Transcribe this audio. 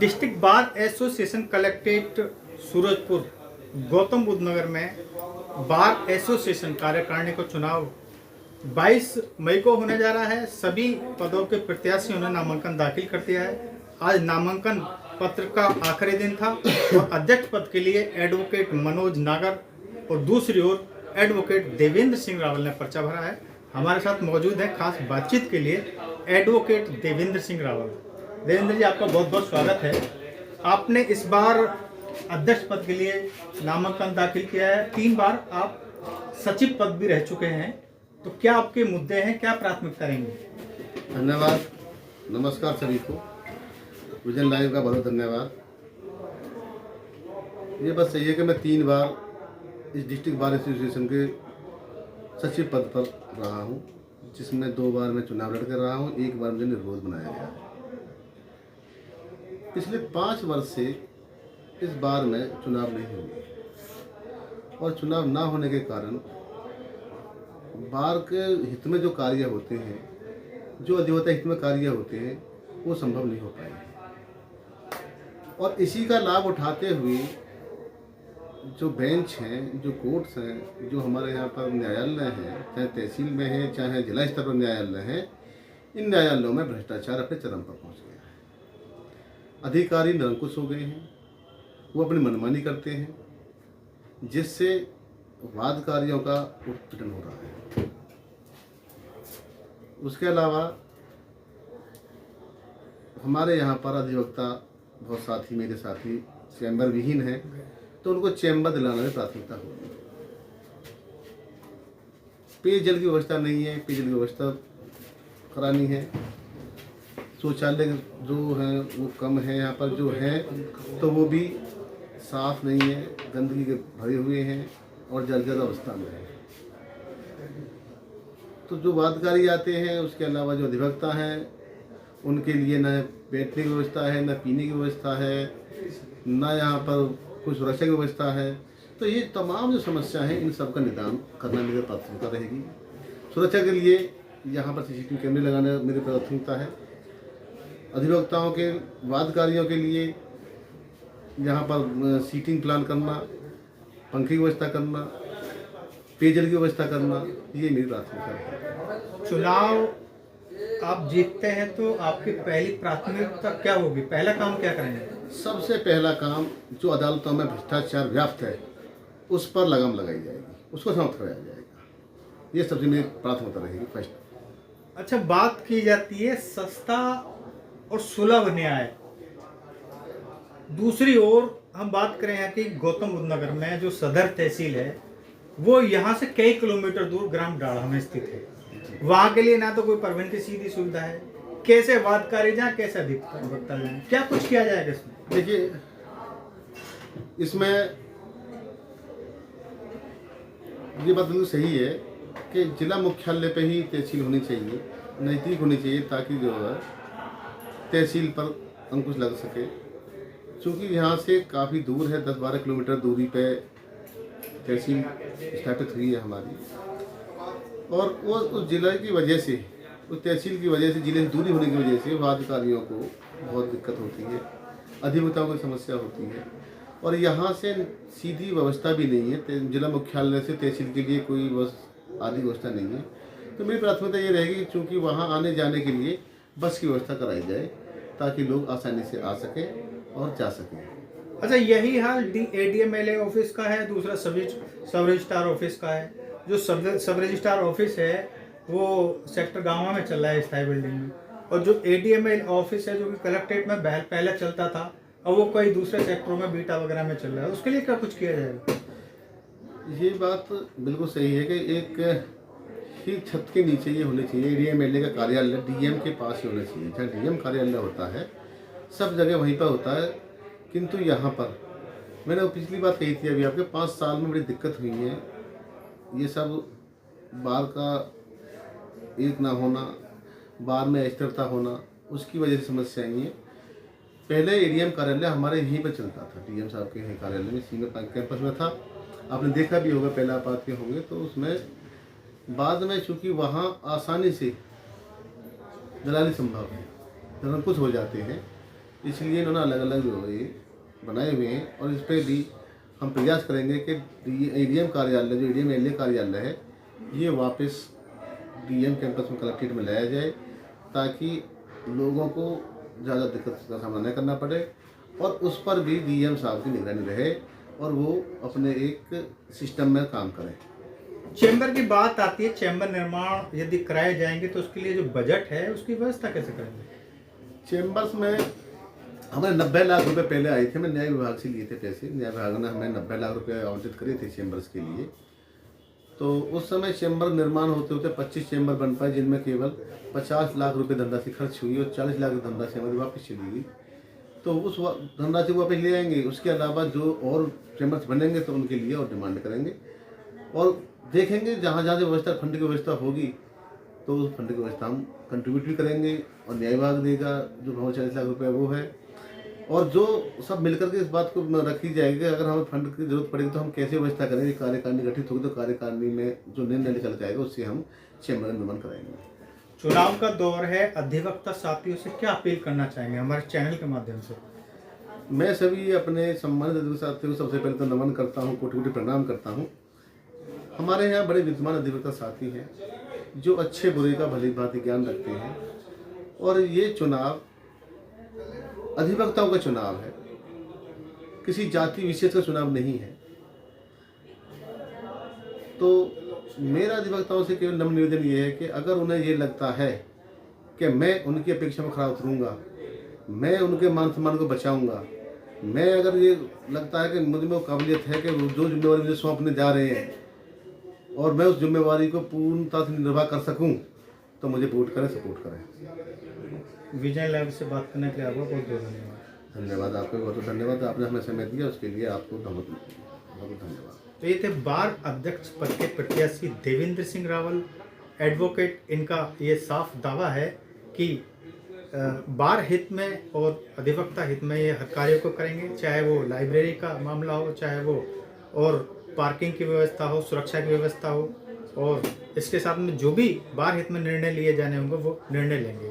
District bar association collectorate Surajpur Gautam Buddh Nagar में bar association कार्यकारिणी का चुनाव 22 मई को होने जा रहा है। सभी पदों के प्रत्याशियों ने नामांकन दाखिल कर दिया है। आज नामांकन पत्र का आखिरी दिन था और अध्यक्ष पद के लिए एडवोकेट मनोज नागर और दूसरी ओर एडवोकेट देवेंद्र सिंह रावल ने पर्चा भरा है। हमारे साथ मौजूद है खास बातचीत के लिए एडवोकेट देवेंद्र सिंह रावल। देवेंद्र जी, आपका बहुत बहुत स्वागत है। आपने इस बार अध्यक्ष पद के लिए नामांकन दाखिल किया है। 3 बार आप सचिव पद भी रह चुके हैं, तो क्या आपके मुद्दे हैं, क्या प्राथमिकता रहेंगी? धन्यवाद, नमस्कार सभी को। विजन लाइव का बहुत धन्यवाद। ये बस सही है कि मैं 3 बार इस डिस्ट्रिक्ट बार एसोसिएशन के सचिव पद पर रहा हूँ, जिसमें 2 बार मैं चुनाव लड़कर रहा हूँ, 1 बार मुझे निर्विरोध बनाया गया है। पिछले 5 वर्ष से इस बार में चुनाव नहीं हुए और चुनाव ना होने के कारण बार के हित में जो कार्य होते हैं, जो अधिवक्ता हित में कार्य होते हैं, वो संभव नहीं हो पाए। और इसी का लाभ उठाते हुए जो बेंच हैं, जो कोर्ट्स हैं, जो हमारे यहाँ पर न्यायालय हैं, चाहे तहसील में है चाहे जिला स्तर पर न्यायालय है, इन न्यायालयों में भ्रष्टाचार अपने चरम पर पहुँच गया है। अधिकारी निरंकुश हो गए हैं, वो अपनी मनमानी करते हैं, जिससे वादकारियों का उत्पीड़न हो रहा है। उसके अलावा हमारे यहाँ पर अधिवक्ता बहुत साथी, मेरे साथी चैम्बर विहीन हैं, तो उनको चैम्बर दिलाने में प्राथमिकता होगी। पेयजल की व्यवस्था नहीं है, पेयजल की व्यवस्था करानी है। शौचालय जो है वो कम है, यहाँ पर जो है तो वो भी साफ नहीं है, गंदगी के भरे हुए हैं और जर्जर अवस्था में है। तो जो वादकारी आते हैं, उसके अलावा जो अधिवक्ता हैं, उनके लिए न बैठने की व्यवस्था है, न पीने की व्यवस्था है, न यहाँ पर कोई सुरक्षा की व्यवस्था है। तो ये तमाम जो समस्या है, इन सब का निदान करना मेरी प्राथमिकता रहेगी। सुरक्षा के लिए यहाँ पर CCTV कैमरे लगाना मेरी प्राथमिकता है। अधिवक्ताओं के वादकारियों के लिए यहाँ पर सीटिंग प्लान करना, पंखे की व्यवस्था करना, पेयजल की व्यवस्था करना, ये मेरी प्राथमिकता है। चुनाव आप जीतते हैं तो आपकी पहली प्राथमिकता क्या होगी? पहला काम क्या करेंगे? सबसे पहला काम, जो अदालतों में भ्रष्टाचार व्याप्त है, उस पर लगाम लगाई जाएगी, उसको समाप्त कराया जाएगा। ये सबसे मेरी प्राथमिकता रहेगी फर्स्ट। अच्छा, बात की जाती है सस्ता और सुलभ न्याय। दूसरी ओर हम बात करें यहाँ की गौतम बुद्ध नगर में जो सदर तहसील है, वो यहाँ से कई किलोमीटर दूर ग्राम डाढ़ा में स्थित है। वहाँ के लिए ना तो कोई परिवहन की सीधी सुविधा है, कैसे वादकारी जाए, कैसे अधिवक्ता जाए, क्या कुछ किया जाएगा इसमें? देखिए, इसमें ये बात बिल्कुल सही है कि जिला मुख्यालय पे ही तहसील होनी चाहिए, नज़दीक होनी चाहिए, ताकि जो है तहसील पर अंकुश लग सके। क्योंकि यहाँ से काफ़ी दूर है, 10-12 किलोमीटर दूरी पे तहसील स्थापित हुई है हमारी, और वो उस जिले की वजह से, उस तहसील की वजह से, जिले से दूरी होने की वजह से वादकारियों को बहुत दिक्कत होती है, अधिवक्ताओं की समस्या होती है। और यहाँ से सीधी व्यवस्था भी नहीं है, जिला मुख्यालय से तहसील के लिए कोई बस आदि व्यवस्था नहीं है। तो मेरी प्राथमिकता ये रहेगी कि चूँकि वहाँ आने जाने के लिए बस की व्यवस्था कराई जाए, ताकि लोग आसानी से आ सकें और जा सकें। अच्छा, यही हाल ADMLA ऑफिस का है, दूसरा सब रजिस्ट्रार ऑफिस का है। जो सब रजिस्ट्रार ऑफिस है वो सेक्टर गाँव में चल रहा है, स्थायी बिल्डिंग में, और जो ADML ऑफिस है जो कि कलेक्ट्रेट में पहले चलता था, और वो कई दूसरे सेक्टरों में बीटा वगैरह में चल रहा है। उसके लिए क्या कुछ किया जाएगा? ये बात बिल्कुल सही है कि एक ही छत के नीचे ये होने चाहिए। ADMLA का कार्यालय DM के पास ही होना चाहिए। जहाँ DM कार्यालय होता है, सब जगह वहीं पर होता है। किंतु यहाँ पर मैंने पिछली बात कही थी, अभी आपके 5 साल में बड़ी दिक्कत हुई है। ये सब बार का एक ना होना, बार में अस्थिरता होना, उसकी वजह से समस्या आई है। पहले ADM कार्यालय हमारे यहीं पर चलता था, DM साहब के यहीं कार्यालय में, सीनियर कैंपस में था। आपने देखा भी होगा, पहले आप आते होंगे तो उसमें। बाद में चूँकि वहाँ आसानी से दलाली संभव है, निरंकुश हो जाते हैं, इसलिए इन्होंने अलग अलग जो है ये बनाए हुए हैं और इस पर भी हम प्रयास करेंगे कि एडीएम कार्यालय जो एडीएम एलए कार्यालय है ये वापस डीएम कैंपस में कलेक्ट्रेट में लाया जाए ताकि लोगों को ज़्यादा दिक्कत का सामना न करना पड़े और उस पर भी डीएम साहब की निगरानी रहे और वो अपने एक सिस्टम में काम करें। चैम्बर की बात आती है, चैम्बर निर्माण यदि कराए जाएंगे तो उसके लिए जो बजट है उसकी व्यवस्था कैसे करेंगे? चैम्बर्स में हमें 90 लाख रुपए पहले आए थे, मैं न्याय विभाग से लिए थे पैसे। न्याय विभाग ने हमें 90 लाख रुपए आवंटित करे थे चैम्बर्स के लिए। तो उस समय चैम्बर निर्माण होते होते 25 चैम्बर बन पाए जिनमें केवल 50 लाख रुपए धनराशि खर्च हुई और 40 लाख धनराशि हमारी वापस चली गई। तो उस धनराशि वापस ले आएंगे, उसके अलावा जो और चैम्बर्स बनेंगे तो उनके लिए और डिमांड करेंगे और देखेंगे जहाँ जहाँ से व्यवस्था फंड की व्यवस्था होगी तो उस फंड की व्यवस्था हम कंट्रीब्यूट भी करेंगे और न्याय विभाग देगा जो 40 लाख रुपए वो है। और जो सब मिलकर के इस बात को रखी जाएगी अगर हमें फंड की जरूरत पड़ेगी तो हम कैसे व्यवस्था करेंगे। कार्यकारिणी गठित होगी तो कार्यकारिणी में जो निर्णय निकल के आएगा उससे हम चैम्बर निर्माण कराएंगे। चुनाव का दौर है, अधिवक्ता साथियों से क्या अपील करना चाहेंगे हमारे चैनल के माध्यम से? मैं सभी अपने सम्मानित अधिवक्ता साथियों को सबसे पहले तो नमन करता हूँ, कोटि कोटि प्रणाम करता हूँ। हमारे यहाँ बड़े विद्वान अधिवक्ता साथी हैं जो अच्छे बुरे का भली भांति ज्ञान रखते हैं और ये चुनाव अधिवक्ताओं का चुनाव है, किसी जाति विशेष का चुनाव नहीं है। तो मेरा अधिवक्ताओं से केवल नम्र निवेदन ये है कि अगर उन्हें ये लगता है कि मैं उनकी अपेक्षा में खरा उतरूंगा, मैं उनके मान सम्मान को बचाऊंगा, मैं अगर ये लगता है कि मुझ में वो काबिलियत है कि जो जिम्मेवारी मुझे सौंपने जा रहे हैं और मैं उस जिम्मेवारी को पूर्णता से निर्वाह कर सकूं तो मुझे वोट करें, सपोर्ट करें। विजय लाइव से बात करने के लिए आपको बहुत बहुत धन्यवाद। धन्यवाद, आपको बहुत धन्यवाद। आपने हमें समय दिया उसके लिए आपको बहुत बहुत धन्यवाद। तो ये थे बार अध्यक्ष पद के प्रत्याशी देवेंद्र सिंह रावल एडवोकेट। इनका ये साफ दावा है कि बार हित में और अधिवक्ता हित में ये हर कार्यों को करेंगे, चाहे वो लाइब्रेरी का मामला हो, चाहे वो और पार्किंग की व्यवस्था हो, सुरक्षा की व्यवस्था हो, और इसके साथ में जो भी बार हित में निर्णय लिए जाने होंगे वो निर्णय लेंगे।